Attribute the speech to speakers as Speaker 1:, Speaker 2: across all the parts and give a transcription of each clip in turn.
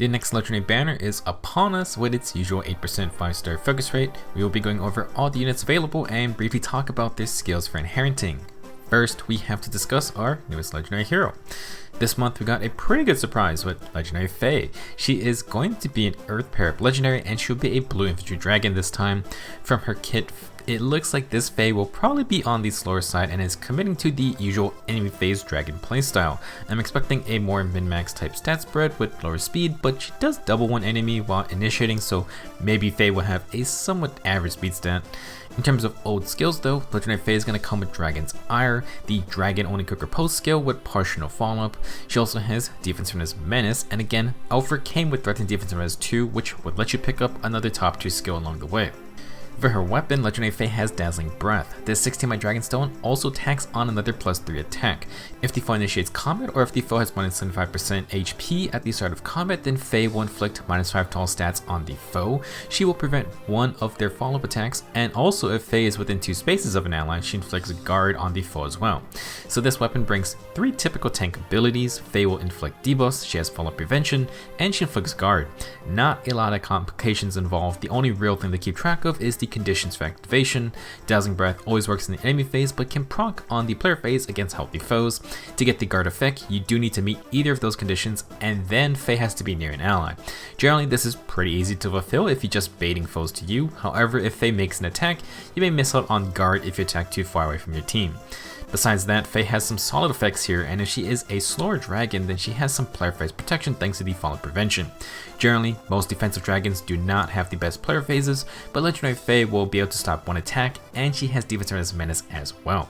Speaker 1: The next legendary banner is upon us with its usual 8% 5-star focus rate. We will be going over all the units available and briefly talk about their skills for inheriting. First, we have to discuss our newest legendary hero. This month we got a pretty good surprise with Legendary Faye. She is going to be an Earth Parap legendary and she'll be a blue infantry dragon this time. From her kit, it looks like this Faye will probably be on the slower side and is committing to the usual enemy phase dragon playstyle. I'm expecting a more min-max type stat spread with lower speed, but she does double one enemy while initiating, so maybe Faye will have a somewhat average speed stat. In terms of old skills though, Legendary Faye is going to come with Dragon's Ire, the dragon only quick riposte skill with partial follow-up. She also has Defensiveness Menace, and again, Alpha came with Threat and Defensiveness 2, which would let you pick up another top tier skill along the way. For her weapon, Legendary Faye has Dazzling Breath. This 16 by Dragonstone also tacks on another +3 attack. If the foe initiates combat or if the foe has more than 75% HP at the start of combat, then Faye will inflict -5 to all stats on the foe. She will prevent one of their follow-up attacks, and also if Faye is within 2 spaces of an ally, she inflicts a guard on the foe as well. So this weapon brings 3 typical tank abilities. Faye will inflict debuffs, she has follow-up prevention, and she inflicts guard. Not a lot of complications involved. The only real thing to keep track of is the conditions for activation. Dazzling Breath always works in the enemy phase but can proc on the player phase against healthy foes. To get the guard effect, you do need to meet either of those conditions, and then Faye has to be near an ally. Generally this is pretty easy to fulfill if you're just baiting foes to you. However, if Faye makes an attack, you may miss out on guard if you attack too far away from your team. Besides that, Faye has some solid effects here, and if she is a slower dragon, then she has some player phase protection thanks to the follow prevention. Generally, most defensive dragons do not have the best player phases, but Legendary Faye will be able to stop one attack, and she has Defensive Menace as well.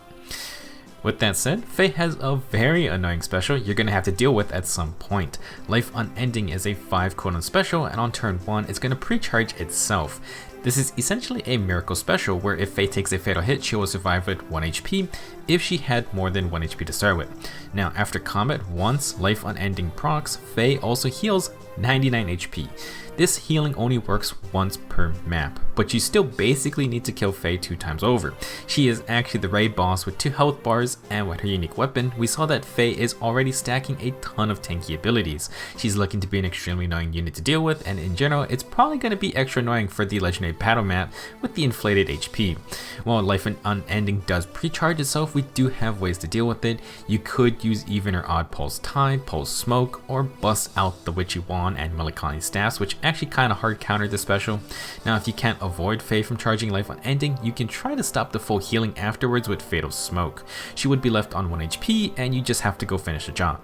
Speaker 1: With that said, Faye has a very annoying special you're going to have to deal with at some point. Life Unending is a 5 cooldown special, and on turn 1 it's going to pre-charge itself. This is essentially a miracle special where if Faye takes a fatal hit, she will survive with 1 HP if she had more than 1 HP to start with. Now after combat, once Life Unending procs, Faye also heals 99 HP. This healing only works once per map, but you still basically need to kill Faye 2 times over. She is actually the raid boss with 2 health bars, and with her unique weapon, we saw that Faye is already stacking a ton of tanky abilities. She's looking to be an extremely annoying unit to deal with, and in general, it's probably going to be extra annoying for the legendary battle map with the inflated HP. While Life Unending does pre-charge itself, we do have ways to deal with it. You could use even or odd Pulse Tide, Pulse Smoke, or bust out the Witchy Wand and Melancholy Staffs, which actually kind of hard counter this special. Now if you can't avoid Faye from charging Life Unending, you can try to stop the full healing afterwards with Fatal Smoke. She would be left on 1 HP and you just have to go finish the job.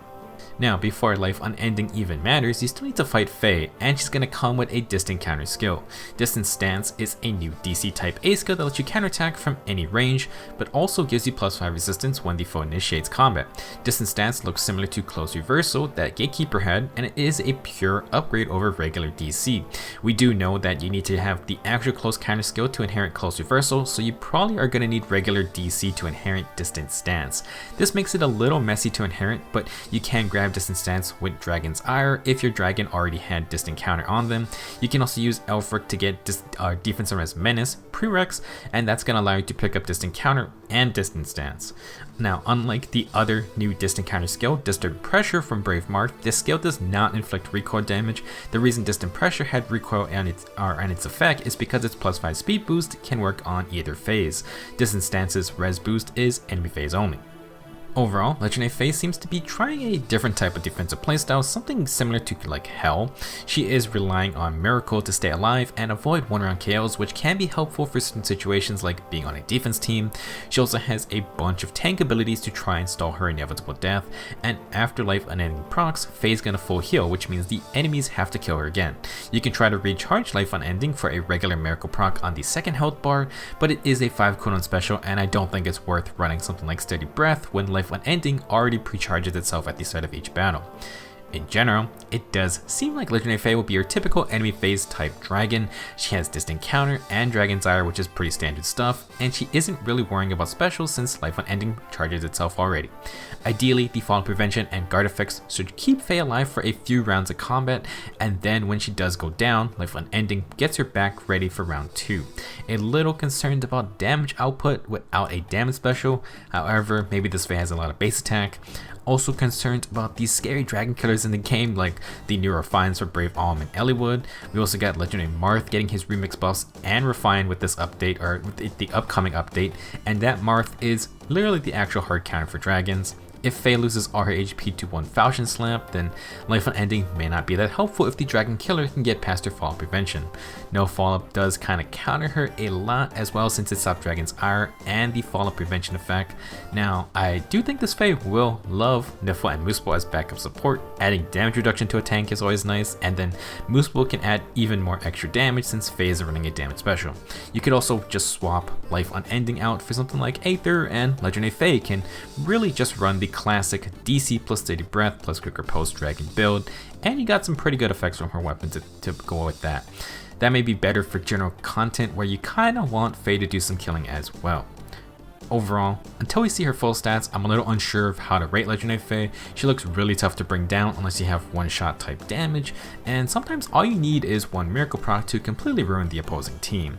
Speaker 1: Now, before Life Unending even matters, you still need to fight Faye, and she's going to come with a Distant Counter skill. Distant Stance is a new DC type A skill that lets you counterattack from any range, but also gives you +5 resistance when the foe initiates combat. Distant Stance looks similar to Close Reversal that Gatekeeper had, and it is a pure upgrade over regular DC. We do know that you need to have the actual Close Counter skill to inherit Close Reversal, so you probably are going to need regular DC to inherit Distant Stance. This makes it a little messy to inherit, but you can grab Distant Stance with Dragon's Ire if your dragon already had Distant Counter on them. You can also use Elfric to get Defensive Menace prereqs, and that's going to allow you to pick up Distant Counter and Distant Stance. Now, unlike the other new Distant Counter skill, Distant Pressure from Brave Mark, this skill does not inflict recoil damage. The reason Distant Pressure had recoil on its effect is because its +5 speed boost can work on either phase. Distant Stance's res boost is enemy phase only. Overall, Legendary Faye seems to be trying a different type of defensive playstyle, something similar to like Hell. She is relying on Miracle to stay alive and avoid 1-round KOs, which can be helpful for certain situations like being on a defense team. She also has a bunch of tank abilities to try and stall her inevitable death, and after Life Unending procs, Faye's gonna full heal, which means the enemies have to kill her again. You can try to recharge Life Unending for a regular Miracle proc on the second health bar, but it is a 5 cooldown special, and I don't think it's worth running something like Steady Breath when Life Unending already pre-charges itself at the start of each battle. In general, it does seem like Legendary Faye will be your typical enemy phase type dragon. She has Distant Counter and Dragon's Ire, which is pretty standard stuff, and she isn't really worrying about specials since Life Unending charges itself already. Ideally, the fall prevention and guard effects should keep Faye alive for a few rounds of combat, and then when she does go down, Life Unending gets her back ready for round 2. A little concerned about damage output without a damage special, however, maybe this Faye has a lot of base attack. also concerned about these scary dragon killers in the game, like the new refines for Brave Alm and Eliwood. We also got Legendary Marth getting his remix buffs and refined with this update, or with the upcoming update, and that Marth is literally the actual hard counter for dragons. If Faye loses all her HP to one Falchion Slap, then Life Unending may not be that helpful if the Dragon Killer can get past her fall prevention. No follow-up does kind of counter her a lot as well, since it's Stop Dragon's Ire and the follow-up prevention effect. Now, I do think this Faye will love Niffle and Mooseball as backup support. Adding damage reduction to a tank is always nice, and then Mooseball can add even more extra damage since Faye is running a damage special. You could also just swap Life Unending out for something like Aether, and Legendary Faye can really just run the classic DC plus Steady Breath plus Quicker Post Dragon build, and you got some pretty good effects from her weapon to go with that. That may be better for general content where you kinda want Faye to do some killing as well. Overall, until we see her full stats, I'm a little unsure of how to rate Legendary Faye. She looks really tough to bring down unless you have one-shot type damage, and sometimes all you need is one miracle proc to completely ruin the opposing team.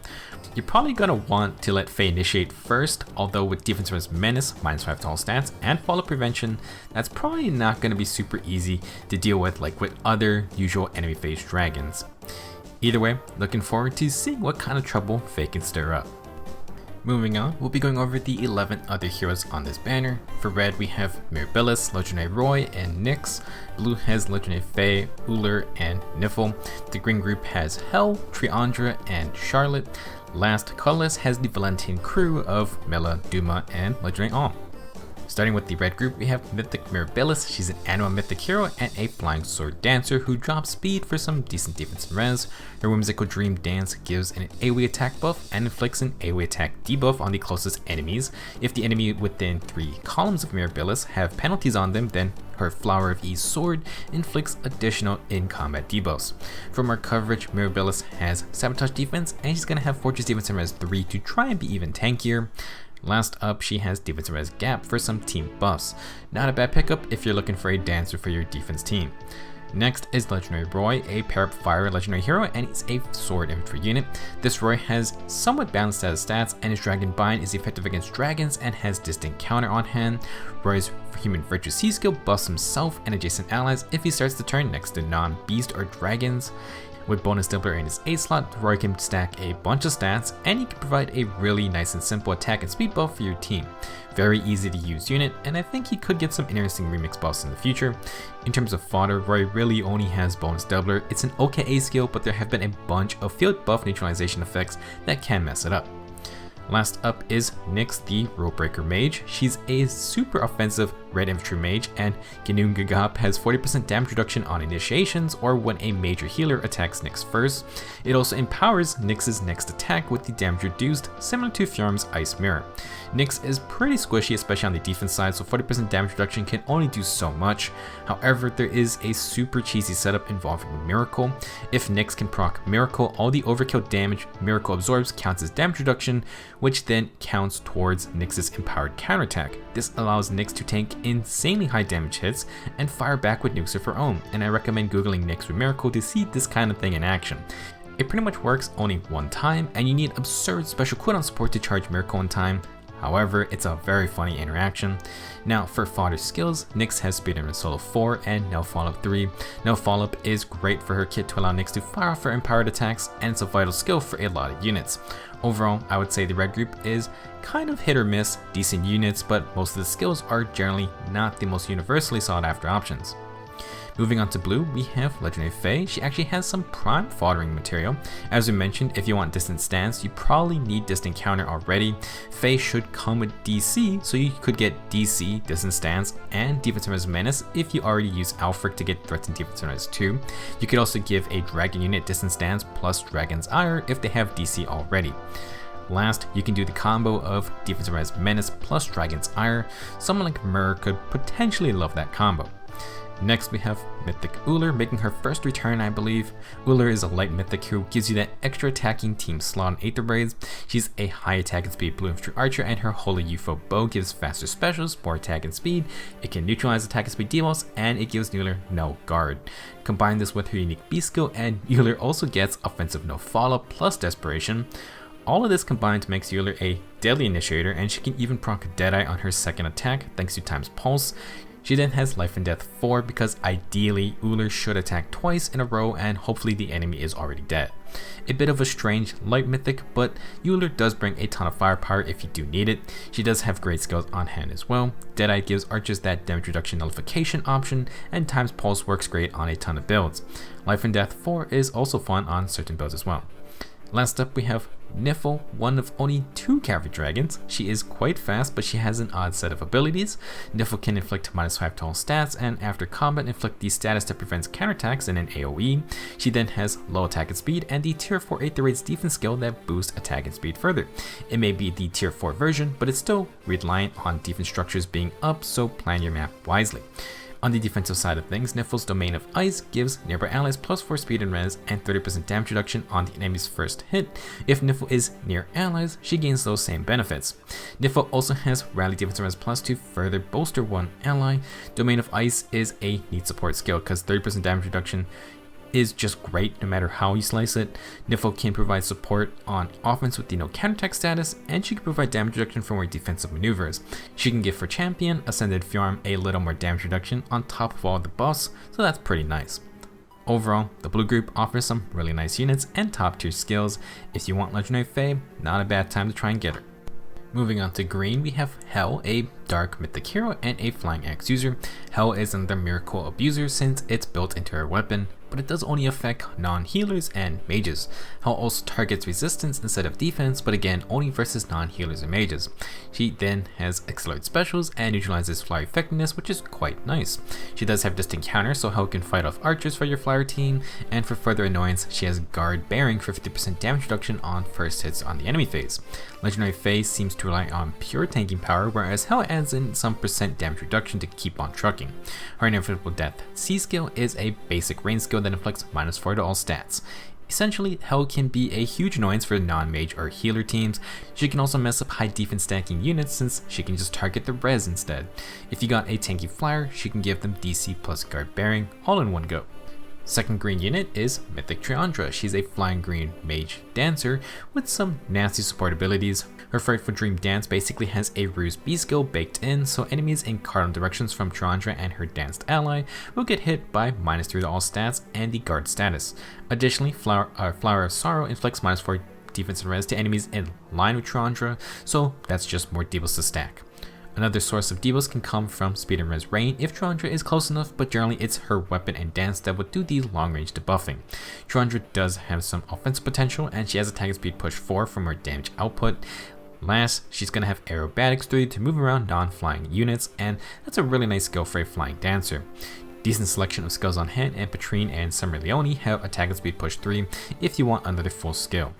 Speaker 1: You're probably gonna want to let Faye initiate first, although with Defense vs Menace, -5 to all stats, and Follow Prevention, that's probably not gonna be super easy to deal with like with other usual enemy phase dragons. Either way, looking forward to seeing what kind of trouble Faye can stir up. Moving on, we'll be going over the 11 other heroes on this banner. For red, we have Mirabilis, Legendary Roy, and Nyx. Blue has Legendary Faye, Uller, and Niffle. The green group has Hel, Triandra, and Charlotte. Last, Colorless has the Valentine crew of Mela, Duma, and Legendary Alm. Starting with the red group, we have Mythic Mirabilis. She's an Anima Mythic hero and a Flying Sword Dancer who drops speed for some decent defense and res. Her Whimsical Dream Dance gives an AoE attack buff and inflicts an AoE attack debuff on the closest enemies. If the enemy within 3 columns of Mirabilis have penalties on them, then her Flower of Ease sword inflicts additional in-combat debuffs. For more coverage, Mirabilis has Sabotage defense, and she's going to have Fortress defense and res 3 to try and be even tankier. Last up, she has Defense and Res Gap for some team buffs. Not a bad pickup if you're looking for a dancer for your defense team. Next is Legendary Roy, a pair up fire legendary hero, and he's a sword infantry unit. This Roy has somewhat balanced status stats, and his Dragon Bind is effective against dragons and has distant counter on hand. Roy's Human Virtue C skill buffs himself and adjacent allies if he starts the turn next to non-beast or dragons. With bonus doubler in his A slot, Roy can stack a bunch of stats, and he can provide a really nice and simple attack and speed buff for your team. Very easy to use unit, and I think he could get some interesting remix buffs in the future. In terms of fodder, Roy really only has bonus doubler. It's an okay A skill, but there have been a bunch of field buff neutralization effects that can mess it up. Last up is Nyx, the Rule Breaker Mage. She's a super offensive red infantry mage, and Ginun Gagap has 40% damage reduction on initiations or when a major healer attacks Nyx first. It also empowers Nyx's next attack with the damage reduced, similar to Fjorm's Ice Mirror. Nyx is pretty squishy, especially on the defense side, so 40% damage reduction can only do so much. However, there is a super cheesy setup involving Miracle. If Nyx can proc Miracle, all the overkill damage Miracle absorbs counts as damage reduction, which then counts towards Nyx's empowered counterattack. This allows Nyx to tank insanely high damage hits and fire back with nukes of her own, and I recommend googling Nyx with Miracle to see this kind of thing in action. It pretty much works only one time, and you need absurd special cooldown support to charge Miracle in time. However, it's a very funny interaction. Now for fodder skills, Nyx has Speed in Solo 4 and No Follow-Up 3. No Follow-Up is great for her kit to allow Nyx to fire off her empowered attacks, and it's a vital skill for a lot of units. Overall, I would say the red group is kind of hit or miss, decent units, but most of the skills are generally not the most universally sought after options. Moving on to blue, we have Legendary Faye. She actually has some prime foddering material. As we mentioned, if you want distant stance, you probably need distant counter already. Faye should come with DC, so you could get DC, distant stance, and defensive res menace if you already use Alfric to get threats and defensive res too. You could also give a dragon unit distant stance plus Dragon's Ire if they have DC already. Last, you can do the combo of defensive res menace plus Dragon's Ire. Someone like Myrrh could potentially love that combo. Next, we have Mythic Uller making her first return, I believe. Uller is a light mythic who gives you that extra attacking team slot on Aether Braids. She's a high attack and speed blue infantry archer, and her Holy UFO bow gives faster specials, more attack and speed. It can neutralize attack and speed debuffs, and it gives Uller no guard. Combine this with her unique beast skill, and Uller also gets offensive no follow plus desperation. All of this combined makes Uller a deadly initiator, and she can even proc Deadeye on her second attack thanks to Time's Pulse. She then has Life and Death 4 because ideally Uller should attack twice in a row and hopefully the enemy is already dead. A bit of a strange light mythic, but Uller does bring a ton of firepower if you do need it. She does have great skills on hand as well. Deadeye gives archers that damage reduction nullification option, and Times Pulse works great on a ton of builds. Life and Death 4 is also fun on certain builds as well. Last up we have Niffle, one of only 2 cavalry dragons. She is quite fast, but she has an odd set of abilities. Niffle can inflict -5 to all stats, and after combat inflict the status that prevents counterattacks in an AoE. She then has low attack and speed, and the tier 4 8th rates defense skill that boosts attack and speed further. It may be the tier 4 version, but it's still reliant on defense structures being up, so plan your map wisely. On the defensive side of things, Niffle's Domain of Ice gives nearby allies +4 speed and res and 30% damage reduction on the enemy's first hit. If Niffle is near allies, she gains those same benefits. Niffle also has Rally Defense and Res Plus to further bolster one ally. Domain of Ice is a neat support skill because 30% damage reduction is just great no matter how you slice it. Niffle can provide support on offense with the no counterattack status, and she can provide damage reduction for more defensive maneuvers. She can give for champion, Ascended Fjorm a little more damage reduction on top of all the buffs, so that's pretty nice. Overall, the blue group offers some really nice units and top tier skills. If you want Legendary Fae, not a bad time to try and get her. Moving on to green, we have Hel, a dark mythic hero and a flying axe user. Hel is another miracle abuser since it's built into her weapon, but it does only affect non-healers and mages. Hel also targets resistance instead of defense, but again only versus non-healers and mages. She then has accelerated specials and neutralizes flyer effectiveness, which is quite nice. She does have distant counter, so Hel can fight off archers for your flyer team, and for further annoyance she has guard bearing for 50% damage reduction on first hits on the enemy phase. Legendary Fae seems to rely on pure tanking power, whereas Hel adds in some percent damage reduction to keep on trucking. Her Inevitable Death C skill is a basic range skill that inflicts -4 to all stats. Essentially, Hel can be a huge annoyance for non-mage or healer teams. She can also mess up high defense stacking units since she can just target the res instead. If you got a tanky flyer, she can give them DC plus guard bearing all in one go. Second green unit is Mythic Triandra. She's a flying green mage dancer with some nasty support abilities. Her Frightful Dream Dance basically has a Ruse B skill baked in, so enemies in cardinal directions from Triandra and her danced ally will get hit by -3 to all stats and the guard status. Additionally, Flower of Sorrow inflicts -4 defense and res to enemies in line with Triandra, so that's just more debuffs to stack. Another source of debuffs can come from speed and res rain if Triandra is close enough, but generally it's her weapon and dance that would do the long range debuffing. Triandra does have some offensive potential, and she has attack speed push 4 from her damage output. Last, she's going to have aerobatics 3 to move around non-flying units, and that's a really nice skill for a flying dancer. Decent selection of skills on hand, and Patrine and Summer Leone have attack speed push 3 if you want another full skill.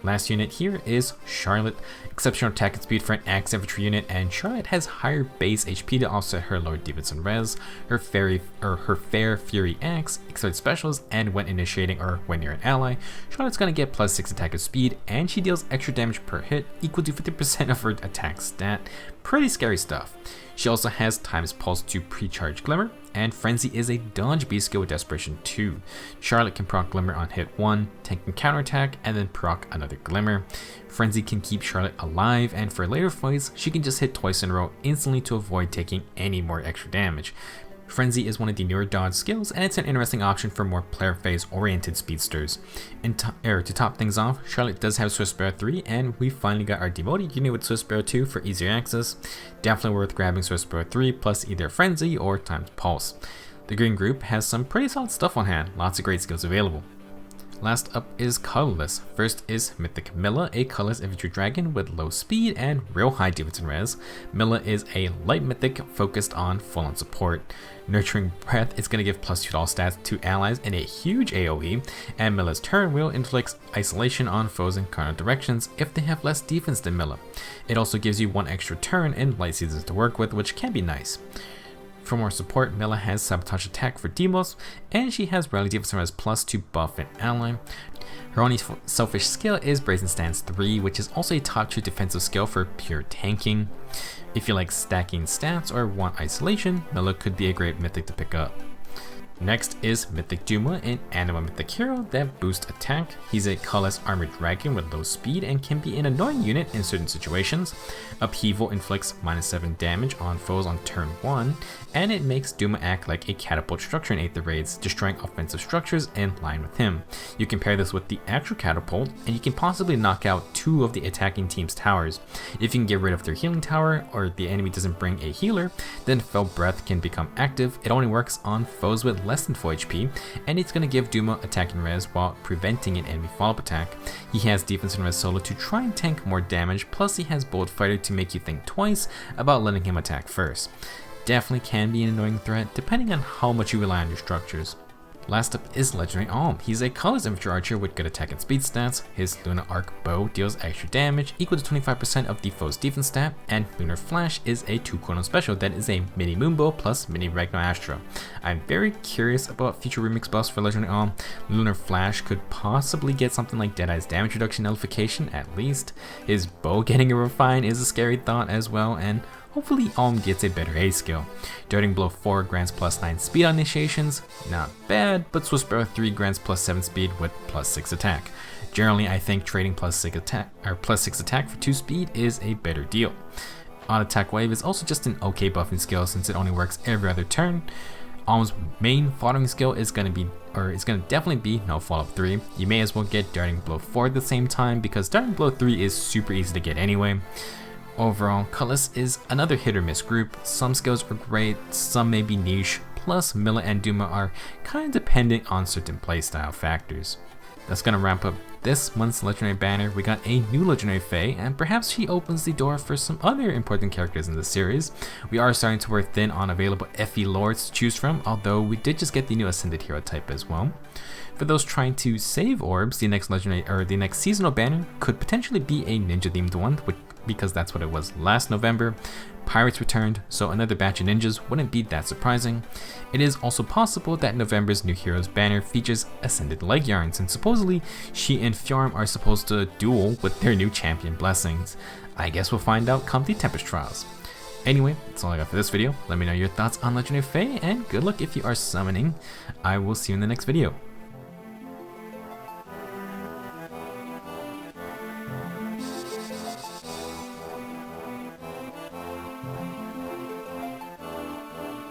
Speaker 1: Last unit here is Charlotte. Exceptional attack and speed for an axe infantry unit, and Charlotte has higher base HP to offset her lower defense and res. Her Fair Fury axe, accelerated specials, and when initiating or when near an ally, Charlotte's gonna get +6 attack and speed, and she deals extra damage per hit equal to 50% of her attack stat. Pretty scary stuff. She also has Times Pulse to pre-charge Glimmer, and Frenzy is a dodge B skill with Desperation 2. Charlotte can proc Glimmer on hit 1, tank and counterattack, and then proc another Glimmer. Frenzy can keep Charlotte alive, and for later fights, she can just hit twice in a row instantly to avoid taking any more extra damage. Frenzy is one of the newer dodge skills, and it's an interesting option for more player phase oriented speedsters. And to top things off, Charlotte does have Swift Sparrow 3, and we finally got our demoted unit with Swift Sparrow 2 for easier access. Definitely worth grabbing Swift Sparrow 3 plus either Frenzy or Times Pulse. The green group has some pretty solid stuff on hand, lots of great skills available. Last up is Colorless. First is Mythic Milla, a colorless infantry dragon with low speed and real high defense and res. Milla is a light mythic focused on full-on support. Nurturing Breath is going to give +2 to all stats to allies in a huge AoE, and Milla's turn wheel inflicts isolation on foes in cardinal directions if they have less defense than Milla. It also gives you 1 extra turn and light seasons to work with, which can be nice. For more support, Milla has Sabotage Attack for debuffs, and she has Rally Defense and Res Plus to buff an ally. Her only selfish skill is Brazen Stance 3, which is also a top tier defensive skill for pure tanking. If you like stacking stats or want isolation, Milla could be a great mythic to pick up. Next is Mythic Duma, an animal mythic hero that boosts attack. He's a colorless armored dragon with low speed and can be an annoying unit in certain situations. Upheaval inflicts -7 damage on foes on turn 1, and it makes Duma act like a catapult structure in Aether Raids, destroying offensive structures in line with him. You can pair this with the actual catapult, and you can possibly knock out 2 of the attacking team's towers. If you can get rid of their healing tower, or the enemy doesn't bring a healer, then Fell Breath can become active. It only works on foes with less than 4 HP, and it's going to give Duma attacking res while preventing an enemy follow-up attack. He has defense and res solo to try and tank more damage, plus he has Bold Fighter to make you think twice about letting him attack first. Definitely can be an annoying threat depending on how much you rely on your structures. Last up is Legendary Alm. He's a colorless infantry archer with good attack and speed stats. His Lunar Arc bow deals extra damage equal to 25% of the foe's defense stat, and Lunar Flash is a 2-cooldown special that is a mini Moonbow plus mini Ragnar Astra. I'm very curious about future remix buffs for Legendary Alm. Lunar Flash could possibly get something like Deadeye's damage reduction nullification at least. His bow getting a refine is a scary thought as well, and hopefully Alm gets a better A skill. Darting Blow 4 grants +9 speed on initiations, not bad, but Swift Sparrow 3 grants +7 speed with +6 attack. Generally, I think trading +6 attack for 2 speed is a better deal. On Attack Wave is also just an okay buffing skill since it only works every other turn. Alm's main following skill is going to definitely be No Follow-Up 3. You may as well get Darting Blow 4 at the same time because Darting Blow 3 is super easy to get anyway. Overall, COLORLESS is another hit or miss group. Some skills are great, some may be niche, plus Mila and Duma are kind of dependent on certain playstyle factors. That's gonna wrap up this month's Legendary banner. We got a new Legendary Fae, and perhaps she opens the door for some other important characters in the series. We are starting to wear thin on available FE lords to choose from, although we did just get the new Ascended Hero type as well. For those trying to save orbs, the next seasonal banner could potentially be a ninja themed one, because that's what it was last November. Pirates returned, so another batch of ninjas wouldn't be that surprising. It is also possible that November's New Heroes banner features Ascended Leg Yarns, and supposedly she and Fjorm are supposed to duel with their new champion blessings. I guess we'll find out come the Tempest Trials. Anyway, that's all I got for this video. Let me know your thoughts on Legendary Fae, and good luck if you are summoning. I will see you in the next video.